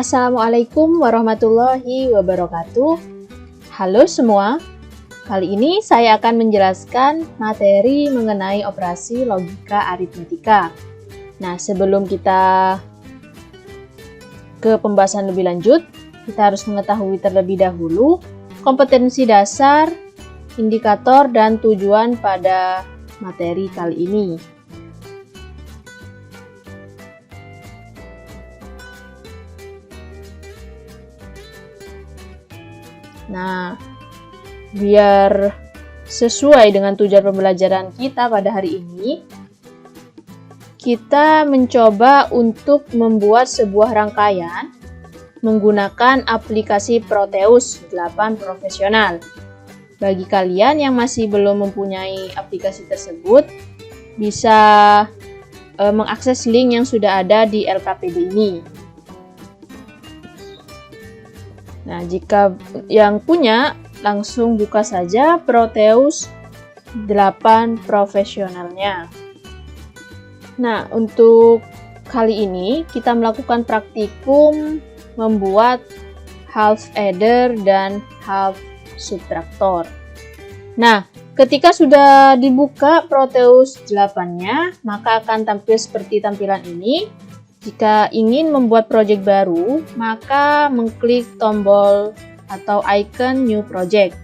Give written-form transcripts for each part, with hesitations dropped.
Assalamualaikum warahmatullahi wabarakatuh. Halo semua, kali ini saya akan menjelaskan materi mengenai operasi logika aritmetika. Nah, sebelum kita ke pembahasan lebih lanjut, kita harus mengetahui terlebih dahulu kompetensi dasar, indikator, dan tujuan pada materi kali ini. Nah, biar sesuai dengan tujuan pembelajaran kita pada hari ini, kita mencoba untuk membuat sebuah rangkaian menggunakan aplikasi Proteus 8 Profesional. Bagi kalian yang masih belum mempunyai aplikasi tersebut, bisa mengakses link yang sudah ada di LKPD ini. Nah, jika yang punya, langsung buka saja Proteus 8 Profesionalnya. Nah, untuk kali ini kita melakukan praktikum membuat half adder dan half subtraktor. Nah, ketika sudah dibuka Proteus 8-nya, maka akan tampil seperti tampilan ini. Jika ingin membuat project baru, maka mengklik tombol atau icon New Project.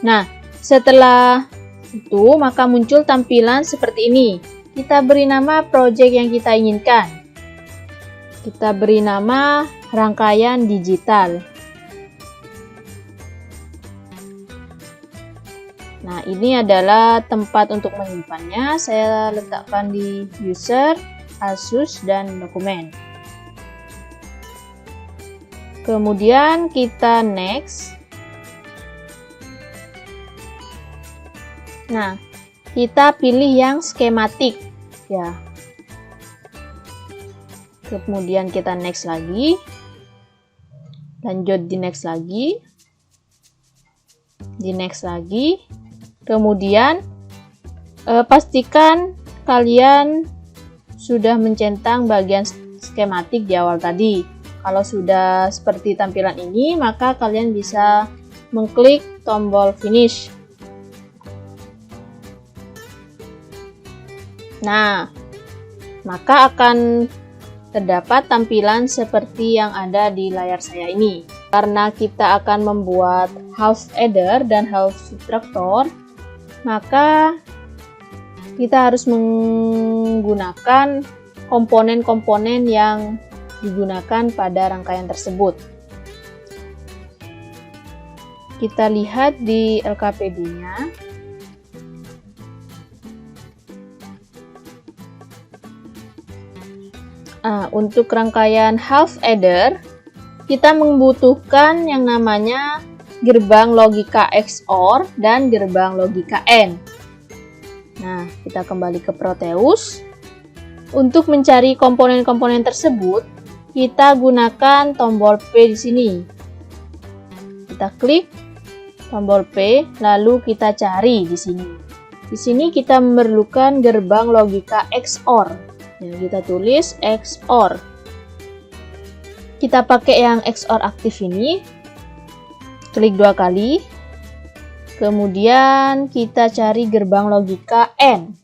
Nah, setelah itu maka muncul tampilan seperti ini. Kita beri nama project yang kita inginkan. Kita beri nama rangkaian digital. Nah, ini adalah tempat untuk menyimpannya. Saya letakkan di user, Asus, dan dokumen. Kemudian kita next. Nah, kita pilih yang skematik, ya. Kemudian kita next lagi. Lanjut di next lagi. Di next lagi. Kemudian pastikan kalian sudah mencentang bagian skematik di awal tadi. Kalau sudah seperti tampilan ini, maka kalian bisa mengklik tombol finish. Nah, maka akan terdapat tampilan seperti yang ada di layar saya ini. Karena kita akan membuat half adder dan half subtractor, maka kita harus menggunakan komponen-komponen yang digunakan pada rangkaian tersebut. Kita lihat di LKPD-nya. Untuk rangkaian half adder, kita membutuhkan yang namanya gerbang logika XOR dan gerbang logika AND. Nah, kita kembali ke Proteus. Untuk mencari komponen-komponen tersebut, kita gunakan tombol P di sini. Kita klik tombol P, lalu kita cari di sini. Di sini kita memerlukan gerbang logika XOR. Nah, kita tulis XOR. Kita pakai yang XOR aktif ini. Klik 2 kali. Kemudian kita cari gerbang logika AND.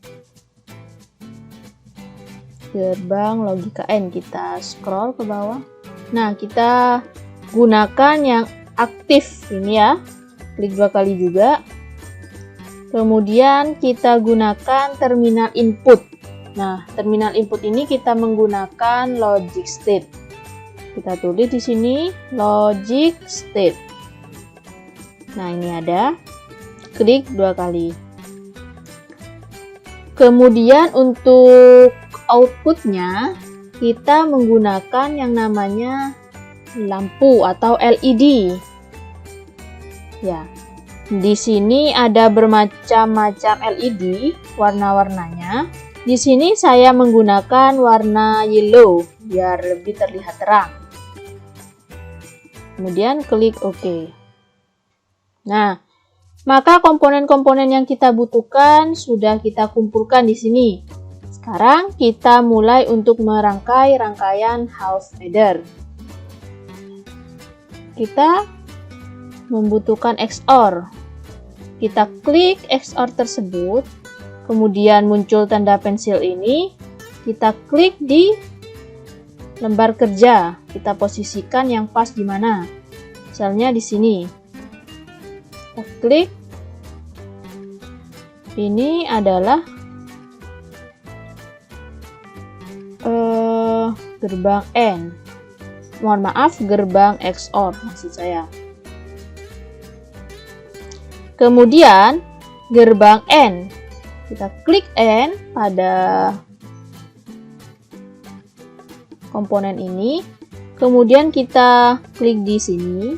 Gerbang logika AND, kita scroll ke bawah. Nah, kita gunakan yang aktif ini ya. Klik 2 kali juga. Kemudian kita gunakan terminal input. Nah, terminal input ini kita menggunakan logic state. Kita tulis di sini logic state. Nah, ini ada. Klik 2 kali. Kemudian untuk outputnya, kita menggunakan yang namanya lampu atau LED. Ya, di sini ada bermacam-macam LED warna-warnanya. Di sini saya menggunakan warna yellow biar lebih terlihat terang. Kemudian klik OK. Nah, maka komponen-komponen yang kita butuhkan sudah kita kumpulkan di sini. Sekarang kita mulai untuk merangkai rangkaian half adder. Kita membutuhkan XOR. Kita klik XOR tersebut, kemudian muncul tanda pensil ini, kita klik di lembar kerja, kita posisikan yang pas di mana. Misalnya di sini. Kita klik. Ini adalah gerbang N. Mohon maaf, gerbang XOR maksud saya. Kemudian gerbang N. Kita klik N pada komponen ini. Kemudian kita klik di sini.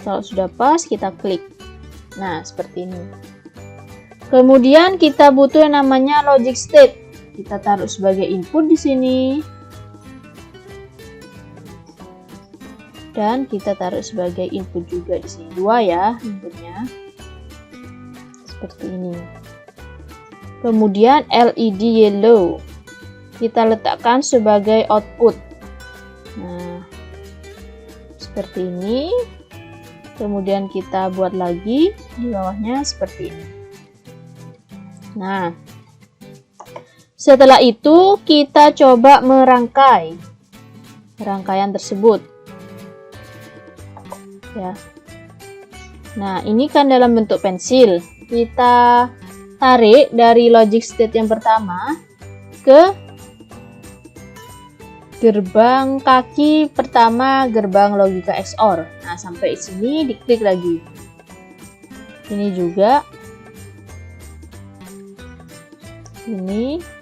Kalau sudah pas, kita klik. Nah, seperti ini. Kemudian kita butuh yang namanya logic state. Kita taruh sebagai input di sini. Dan kita taruh sebagai input juga di sini. 2 ya inputnya. Seperti ini. Kemudian LED yellow. Kita letakkan sebagai output. Nah, seperti ini. Kemudian kita buat lagi di bawahnya seperti ini. Nah, setelah itu kita coba merangkai rangkaian tersebut. Ya. Nah, ini kan dalam bentuk pensil. Kita tarik dari logic state yang pertama ke gerbang kaki pertama gerbang logika XOR. Nah, sampai sini diklik lagi. Ini juga. Ini.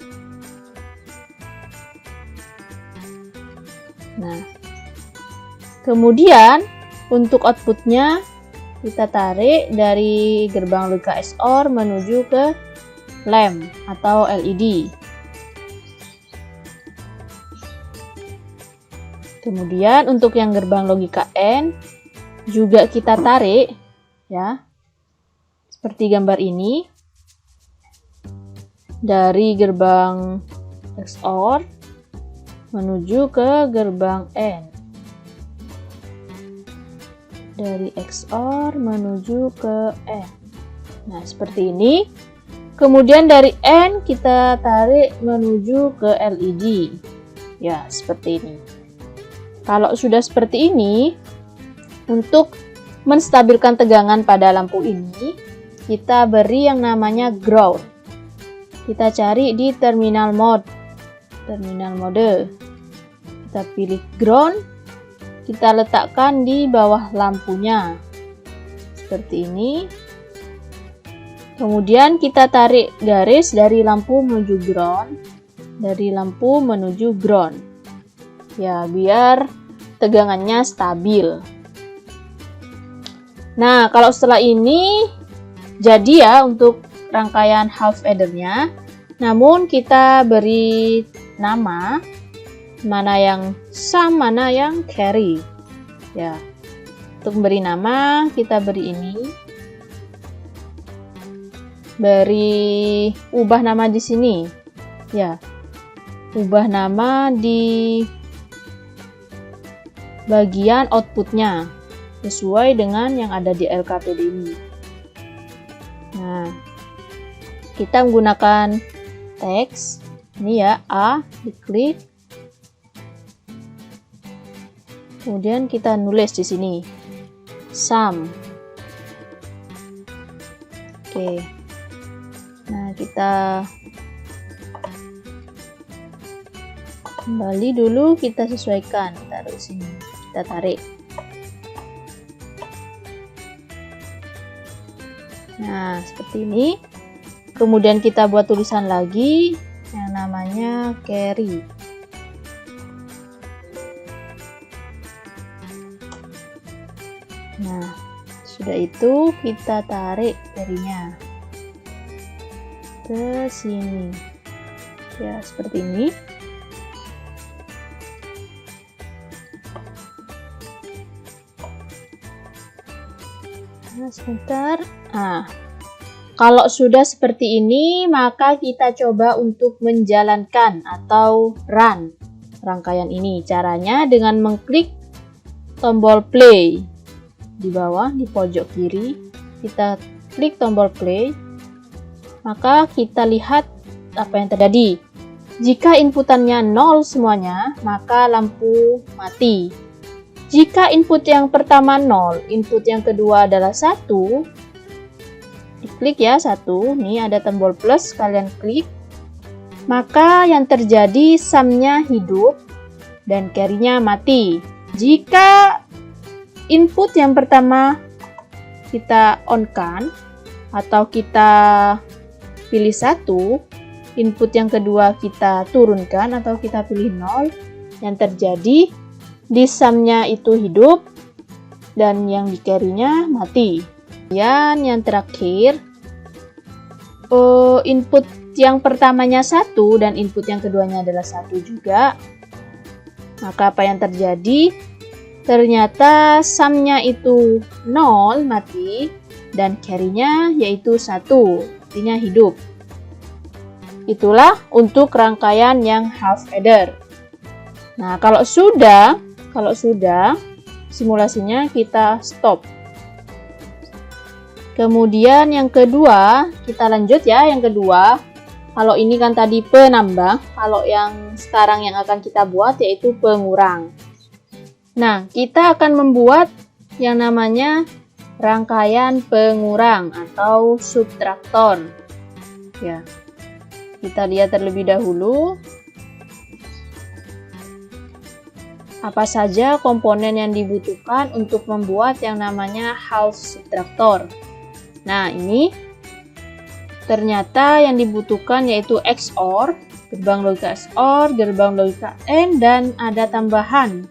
Nah. Kemudian untuk outputnya kita tarik dari gerbang logika XOR menuju ke lamp atau LED. Kemudian untuk yang gerbang logika N juga kita tarik ya. Seperti gambar ini. Dari gerbang XOR menuju ke gerbang N. Dari XOR menuju ke N. Nah, seperti ini. Kemudian dari N kita tarik menuju ke LED. Ya, seperti ini. Kalau sudah seperti ini, untuk menstabilkan tegangan pada lampu ini, kita beri yang namanya ground. Kita cari di terminal mode. Kita pilih ground. Kita letakkan di bawah lampunya. Seperti ini. Kemudian kita tarik garis dari lampu menuju ground. Dari lampu menuju ground. Ya, biar tegangannya stabil. Nah, kalau setelah ini jadi ya untuk rangkaian half addernya. Namun kita beri nama mana yang sum, mana yang carry. Ya. Untuk memberi nama kita beri ini. Beri ubah nama di sini. Ya. Ubah nama di bagian outputnya sesuai dengan yang ada di LKPD ini. Nah, kita menggunakan teks ini ya, A, diklik, kemudian kita nulis di sini sum. Oke, nah kita kembali dulu, kita sesuaikan, taruh sini, kita tarik. Nah, seperti ini. Kemudian kita buat tulisan lagi yang namanya carry. Nah, sudah itu kita tarik jarinya ke sini. Ya, seperti ini. Nah, sebentar. Ah, kalau sudah seperti ini, maka kita coba untuk menjalankan atau run rangkaian ini. Caranya dengan mengklik tombol play di bawah di pojok kiri. Kita klik tombol play, maka kita lihat apa yang terjadi. Jika inputannya 0 semuanya, maka lampu mati. Jika input yang pertama 0, input yang kedua adalah 1, diklik ya 1, nih ada tombol plus, kalian klik, maka yang terjadi sum-nya hidup dan carry-nya mati. Jika input yang pertama kita on-kan atau kita pilih 1, input yang kedua kita turunkan atau kita pilih 0, yang terjadi di sum-nya itu hidup dan yang di carry-nya mati. Kemudian yang terakhir, input yang pertamanya 1 dan input yang keduanya adalah 1 juga. Maka apa yang terjadi? Ternyata sum-nya itu 0 mati dan carry-nya yaitu 1, artinya hidup. Itulah untuk rangkaian yang half adder. Nah, kalau sudah simulasinya kita stop. Kemudian yang kedua, kita lanjut ya. Yang kedua, kalau ini kan tadi penambah, kalau yang sekarang yang akan kita buat yaitu pengurang. Nah, kita akan membuat yang namanya rangkaian pengurang atau subtraktor. Ya. Kita lihat terlebih dahulu apa saja komponen yang dibutuhkan untuk membuat yang namanya half subtraktor. Nah, ini ternyata yang dibutuhkan yaitu XOR, gerbang logika XOR, gerbang logika AND, dan ada tambahan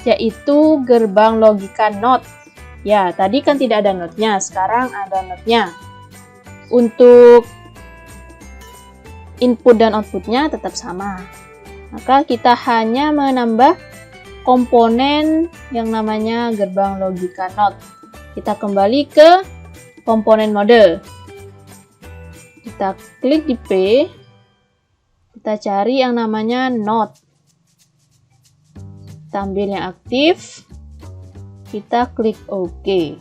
yaitu gerbang logika NOT. Ya, tadi kan tidak ada NOT-nya, sekarang ada NOT-nya. Untuk input dan outputnya tetap sama. Maka kita hanya menambah komponen yang namanya gerbang logika NOT. Kita kembali ke komponen mode. Kita klik di P. Kita cari yang namanya NOT. Kita ambil yang aktif. Kita klik OK.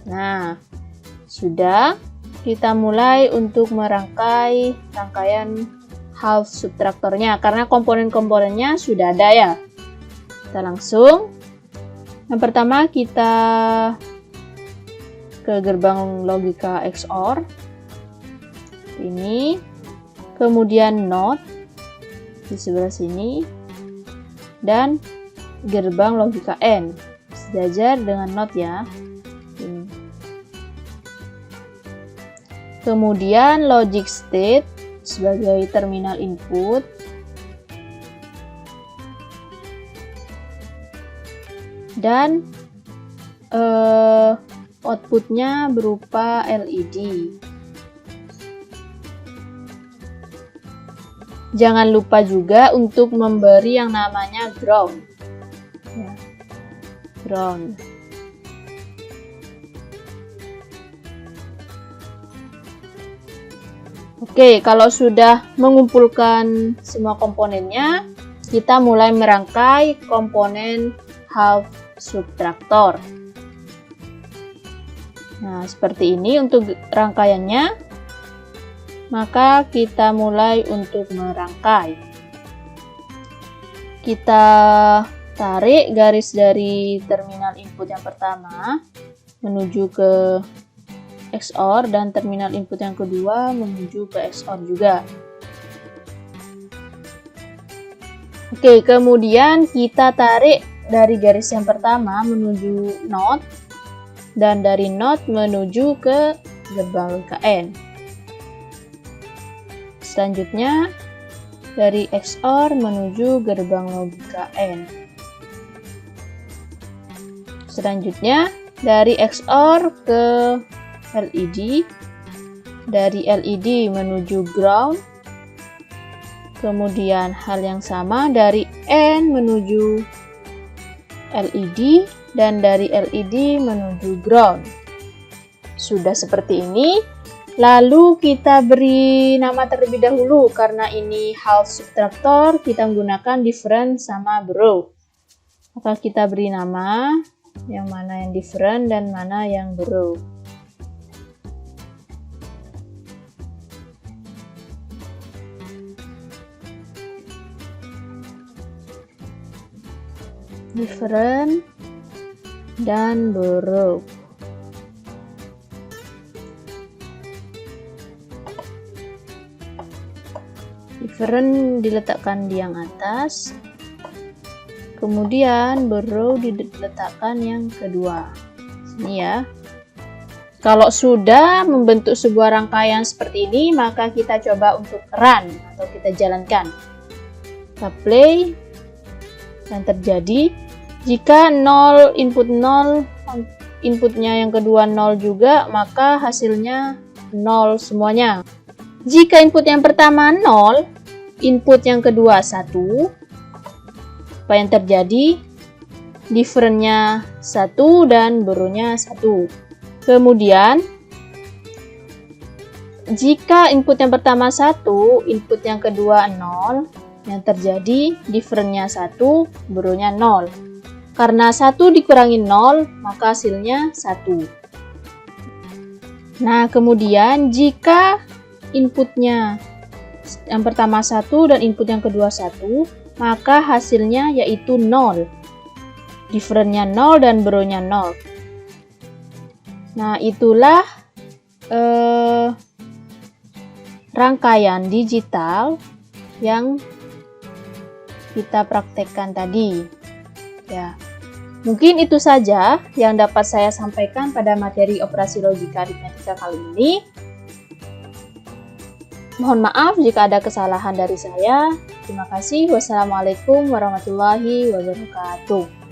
Nah, sudah. Kita mulai untuk merangkai rangkaian half subtraktornya karena komponen-komponennya sudah ada ya. Kita langsung. Yang pertama kita ke gerbang logika XOR. Ini. Kemudian NOT di sebelah sini. Dan gerbang logika AND. Sejajar dengan NOT ya. Ini. Kemudian logic state sebagai terminal input. Dan outputnya berupa LED. Jangan lupa juga untuk memberi yang namanya ground. Ya, ground. Oke, kalau sudah mengumpulkan semua komponennya, kita mulai merangkai komponen half subtraktor. Nah, seperti ini untuk rangkaiannya. Maka kita mulai untuk merangkai. Kita tarik garis dari terminal input yang pertama menuju ke XOR dan terminal input yang kedua menuju ke XOR juga. Oke, kemudian kita tarik dari garis yang pertama menuju NOT dan dari NOT menuju ke gerbang logika AND. Selanjutnya dari XOR menuju gerbang logika AND. Selanjutnya dari XOR ke LED, dari LED menuju ground, kemudian hal yang sama dari AND menuju LED, dan dari LED menuju ground. Sudah seperti ini, Lalu kita beri nama terlebih dahulu, karena ini half subtraktor, kita menggunakan different sama borrow. Maka kita beri nama, yang mana yang different dan mana yang borrow. Different dan borrow. Different diletakkan di yang atas, kemudian borrow diletakkan yang kedua. Sini ya. Kalau sudah membentuk sebuah rangkaian seperti ini, maka kita coba untuk run atau kita jalankan. Kita play. Dan terjadi jika 0 input 0, inputnya yang kedua 0 juga, maka hasilnya 0 semuanya. Jika input yang pertama 0, input yang kedua 1, apa yang terjadi? Differentnya 1 dan borrownya 1. Kemudian, jika input yang pertama 1, input yang kedua 0, yang terjadi differentnya 1, borrownya 0. Karena 1 dikurangi 0, maka hasilnya 1. Nah, kemudian jika inputnya yang pertama 1 dan input yang kedua 1, maka hasilnya yaitu 0. Differentnya 0 dan borrownya 0. Nah, itulah rangkaian digital yang kita praktekkan tadi. Ya. Mungkin itu saja yang dapat saya sampaikan pada materi operasi logika aritmetika kali ini. Mohon maaf jika ada kesalahan dari saya. Terima kasih. Wassalamualaikum warahmatullahi wabarakatuh.